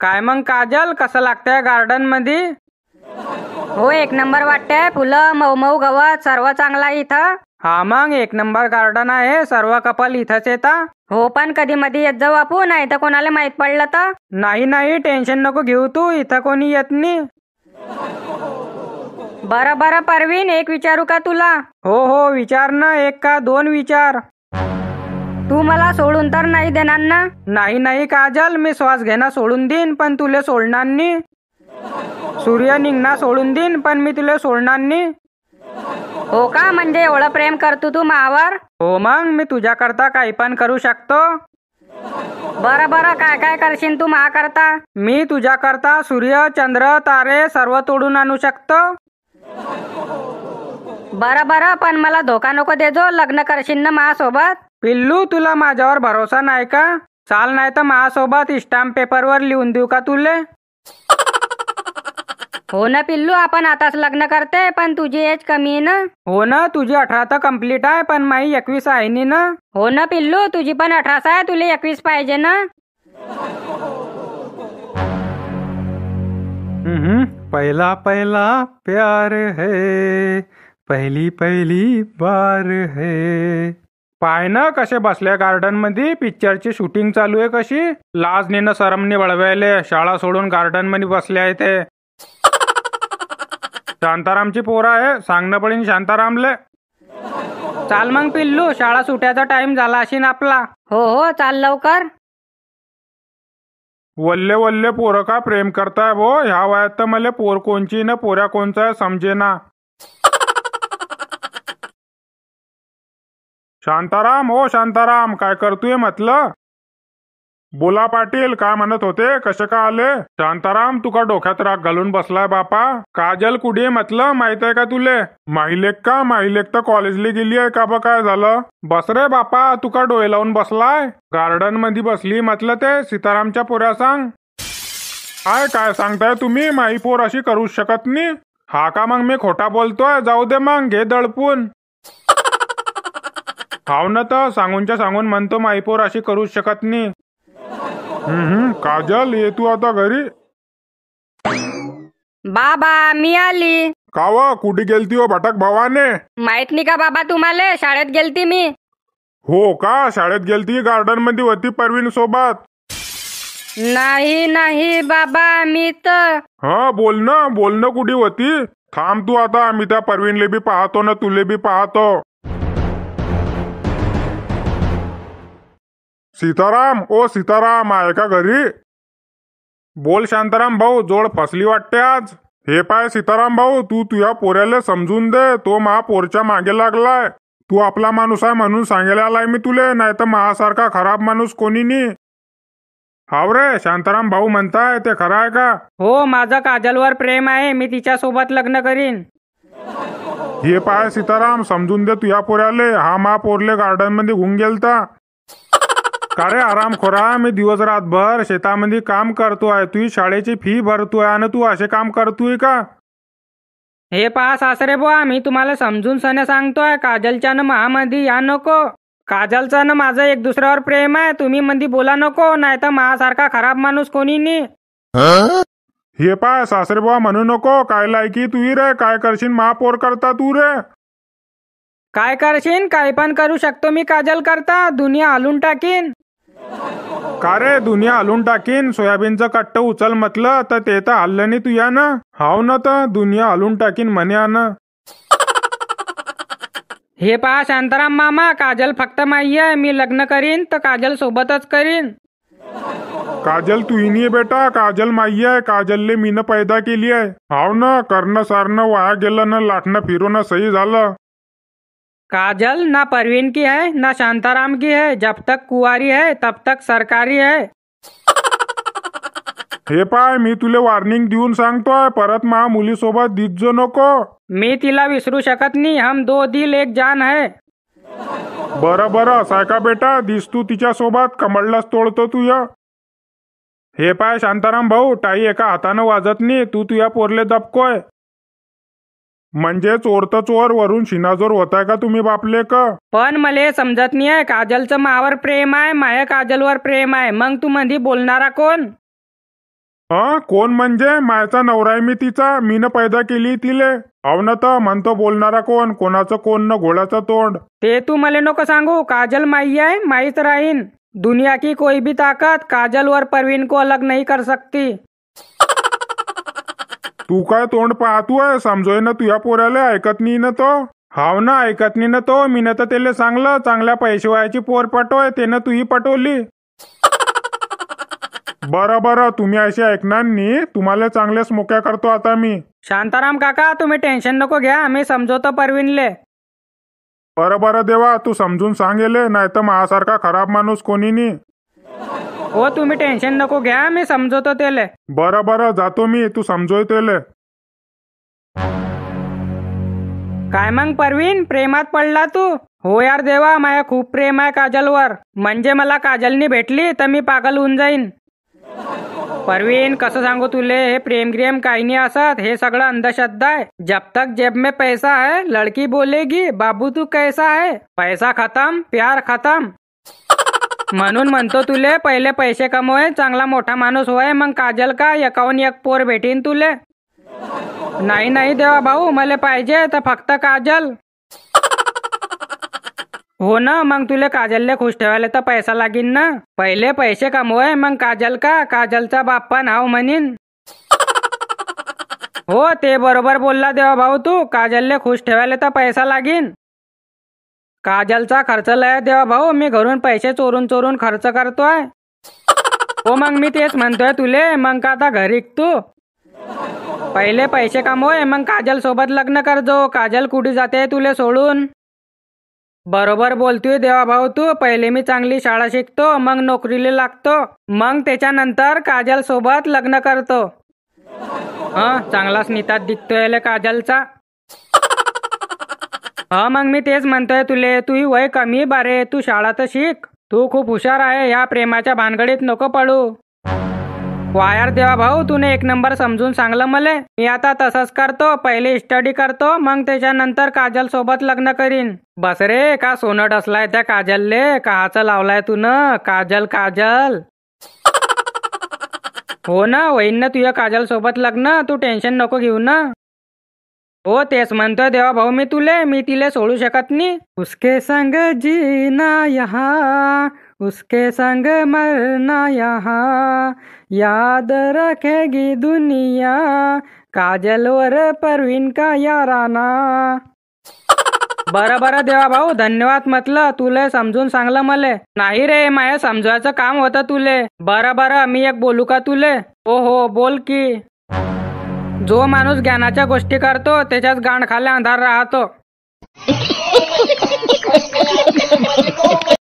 काय मग काजल, कसं लागतंय गार्डन मध्ये? हो, एक नंबर वाटतंय. फुलं, मऊ मऊ गवत सर्व चांगलं आहे इथं. हा मग एक नंबर गार्डन आहे. सर्व कपल इथंच येतात. हो, पण कधी मध्ये येत जाऊ आपण, नाही तर कोणाला माहित पडलं तर. नाही नाही, टेन्शन नको घेऊ तू, इथं कोणी येत नाही. बरं बरं परवीन, एक विचारू का तुला? हो हो, विचार ना, एक का दोन विचार. तू मला सोडून तर नाही देणार ना? नाही नाही काजल, मी श्वास घेणं सोडून देईन पण तुले सोडणार नाही. सूर्य निघणं सोडून देईन पण मी तुला सोडणार नाही. हो का, म्हणजे एवढं प्रेम करतो तू मावर? हो मग, मी तुझ्याकरता काही पण करू शकतो. बरं बरं, काय काय करशील तू मा करता? मी तुझ्याकरता सूर्य, चंद्र, तारे सर्व तोडून आणू शकतो. बरं बरं, पण मला धोका नको देजो, लग्न करशील ना माझ्यासोबत? पिल्लू, तुला माझ्यावर भरोसा नाही का? चाल, नाही तर माझ्यासोबत स्टॅम्प पेपरवर लिहून देऊ का तुले? हो ना पिल्लू, आपण आताच लग्न करते, पण तुझी एज कमी आहे ना? हो ना, तुझी 18 तर कम्प्लीट आहे पण माई 21 आहे नी ना. हो ना पिल्लू, तुझी पण 18 आहे, तुला 21 पाहिजे ना? पहला पहला प्यार है, पहली पहली बार है. पाय ना कसे बसल्या गार्डन मध्ये, पिक्चरची शूटिंग चालू आहे कशी. लाज नेणं सरमने वळवायले, शाळा सोडून गार्डन मध्ये बसले आहे ते. शांतारामची पोरं आहे, सांगणं पडेल शांतारामले. चाल मग पिल्लू, शाळा सुटायचा टाइम झाला असेल आपला. हो हो, चाल लवकर. वल्ले वल्ले पोरं का प्रेम करताय भो? ह्या वयात तर मला पोर कोणची ना पोऱ्या कोणचा समजे ना. शांताराम, हो शांताराम, काय करतोय म्हटलं? बोला पाटील, काय म्हणत होते, कसे का आले? शांताराम, तुका डोक्यात राग घालून बसलाय बापा. काजल कुठे म्हटलं, माहित आहे का तुले? माहिलेक का? माहिलेक तर कॉलेजला गेली आहे का? काय झालं? बस रे बापा, तुका डोळे लावून बसलाय. गार्डन मध्ये बसली म्हटलं ते सीतारामच्या पोऱ्या सांग. काय सांगताय तुम्ही? माही पोर अशी करू शकत नाही. हा का मग मी खोटा बोलतोय? जाऊ दे मग, घे दडपून. हाव ना, तर सांगूनच्या सांगून म्हणतो माही पोर अशी करू शकत नाही. काजल, ये तू आता घरी. बाबा, मी आली. काव, कुठे गेलती हो भटक भावाने? माहित नाही का बाबा तुम्हाला? शाळेत गेलती मी. हो का, शाळेत गेलती? गार्डन मध्ये होती परवीन सोबत? नाही नाही बाबा, मी तर. हा, बोलणं कुठे होती? थांब तू आता, मी त्या परवीनले बी पाहतो ना तुले बी पाहतो. सीताराम, ओ सीताराम, आहे का घरी? बोल शांताराम भाऊ, जोड फसली वाटते आज. हे पाय सीताराम भाऊ, तू तुझ्या पोऱ्याला समजून दे, तो मा पोरच्या मागे लागलाय. तू आपला माणूस आहे म्हणून सांगायला आलाय मी तुले, नाही तर महासारखा खराब माणूस कोणी नाही. हाव रे, शांताराम भाऊ म्हणताय ते खरं आहे का? हो, माझं काजलवर प्रेम आहे, मी तिच्या सोबत लग्न करीन. हे पाय सीताराम, समजून दे तुझ्या पोऱ्याले, हा मा पोरले गार्डन मध्ये घेऊन गेलता. का रे आराम खोरा, मी दिवस रातभर शेतामध्ये काम करतोय, तुझी शाळेची फी भरतोय आणि तू असे काम करतोय का? हे पहा सासरे बुवा, मी तुम्हाला समजून सने सांगतोय, काजलच्या न महामध्ये या नको. काजलचं न माझं एक दुसऱ्यावर प्रेम आहे, तुम्ही मध्ये बोला नको, नाही तर माझ्यासारखा खराब माणूस कोणी नाही. हे पाय सासरे बुवा, म्हणू नको, काय लायकी तुही रे, काय करशील महापोर करता तू रे? काय करशील? काही पण करू शकतो मी काजल करता, दुनिया हलून टाकीन. का रे, दुनिया हलून टाकीन? सोयाबीनचं कट्ट उचल म्हटलं तर ते तर हल्लं नाही तुया ना. हाव ना, तर दुनिया हलून टाकीन म्हणे ना. हे पहा शांताराम मामा, काजल फक्त माई आहे, मी लग्न करीन तर काजल सोबतच करीन. काजल तुही नाही बेटा, काजल माई आहे, काजलले मीनं पैदा केली आहे. हाव ना, करणं सारणं वाया गेलं ना, लाटणं फिरून सही झालं. काजल ना परवीन की है ना शांताराम की है, जब तक कुंवारी है तब तक सरकारी है. हे पाय, मी तुले वॉर्निंग देऊन सांगतोय, परत मा मुलीसोबत दिसजो नको. मी तिला विसरू शकत नाही, हम दो दिल एक जान है. बरं असं आहे का बेटा? दिस तू तिच्या सोबत, कमळलाच तोडतो तुया. हे पाय शांताराम भाऊ, टाई एका हातानं वाजत नाही, तू तुया पोरले दबकोय. म्हणजे चोर तर चोर, वरून शिनाजोर होताय का तुम्ही बापले का? पण मला समजत नाही आहे, काजलचं मावर प्रेम आहे, माया काजलवर प्रेम आहे, मग तू मध्ये बोलणारा कोण? कोण म्हणजे? मायचा नवरा आहे मी तिचा, मीनं पैदा केली तिले. अवनं तर म्हणतो बोलणारा कोण, कोणाचं कोण न घोड्याचं तोंड. ते तू मला नको सांगू. काजल माई आहे, माईच राहीन. दुनिया की कोई भी ताकत काजल और परवीन को अलग नहीं कर सकती. तू काय तोंड पाहतोय? समजोय ना तुझ्या पोऱ्याला, ऐकत नाही ना तो. हाव ना, ऐकत नाही ना तो. मीनं तर त्याला सांगलं चांगल्या पैसे व्हायची पोर पटोय, त्यानं तुही पटवली. बरं तुम्ही अशी ऐकणार नाही, तुम्हाला चांगल्याच मोक्या करतो आता मी. शांताराम काका, तुम्ही टेन्शन नको घ्या, मी समजवतो परवीनले. बरं देवा, तू समजून सांगेले, नाही तर माझ्यासारखा खराब माणूस कोणी नाही. हो, तुम्ही टेन्शन नको घ्या, मी समजवतो त्याले. बरं जातो मी, तू समजोय त्याले. काय मग परवीन, प्रेमात पडला तू? हो यार देवा, माझ्या खूप प्रेम आहे काजलवर. म्हणजे मला काजलनी भेटली तर मी पागल होऊन जाईन. परवीन, कसं सांगू तुले, हे प्रेम ग्रेम काही नाही असत, हे सगळं अंधश्रद्धा आहे. जब तक जेब में पैसा है लड़की बोलेगी बाबू तू कैसा है. पैसा खतम, प्यार खतम. म्हणून म्हणतो तुले, पहिले पैसे कमवय, चांगला मोठा माणूस होय, मग काजल का एकाहून एक पोर भेटीन तुले. नाही देवा भाऊ, मला पाहिजे तर फक्त काजल. हो ना, मग तुले काजलले खुश ठेवायला तर पैसा लागीन ना. पहिले पैसे कमवय, मग काजल का काजलचा बाप्पा नाव म्हणीन. हो, ते बरोबर बोलला देवा भाऊ तू. काजलले खुश ठेवायला तर पैसा लागीन. काजलचा खर्च लय देवा भाऊ, मी घरून पैसे चोरून खर्च करतोय. हो, मग मी तेच म्हणतोय तुले, मग का आता घरी तू पहिले पैसे कमवय, मग काजल सोबत लग्न करजो. काजल कुठे जाते तुले सोडून. बरोबर बोलतोय देवा भाऊ तू. पहिले मी चांगली शाळा शिकतो, मग नोकरीला लागतो, मग त्याच्यानंतर काजल सोबत लग्न करतो. चांगलाच नितात दिसतोय काजलचा. मग मी तेच म्हणतोय तुले, तूही वय कमी बारे, तू शाळा तर शिक. तू खूप हुशार आहे, या प्रेमाच्या भानगडीत नको पडू. वायर देवा भाऊ, तूने एक नंबर समजून सांगलं मले. मी आता तसंच करतो, पहिले स्टडी करतो, मग त्याच्यानंतर काजल सोबत लग्न करीन. बस रे, का सोनं असलाय त्या काजलले, काहाचं लावलाय तू न काजल. हो ना, होईन ना तुझ्या काजल सोबत लग्न, तू टेन्शन नको घेऊ ना. हो, तेच म्हणतोय देवा भाऊ मी तुले, मी तिले सोडू शकत नाही. उसके संग जीना यहाँ, उसके संग मरना यहाँ, याद रखेगी दुनिया काजल और परवीन का याराना. बरं देवा भाऊ, धन्यवाद म्हटलं, तुले समजून सांगलं मले. नाही रे, माया समजवायचं काम होतं तुले. बरं मी एक बोलू का तुले? हो बोल की. जो माणूस ज्ञानाच्या गोष्टी करतो त्याच्याच गांड खाली अंधार राहतो.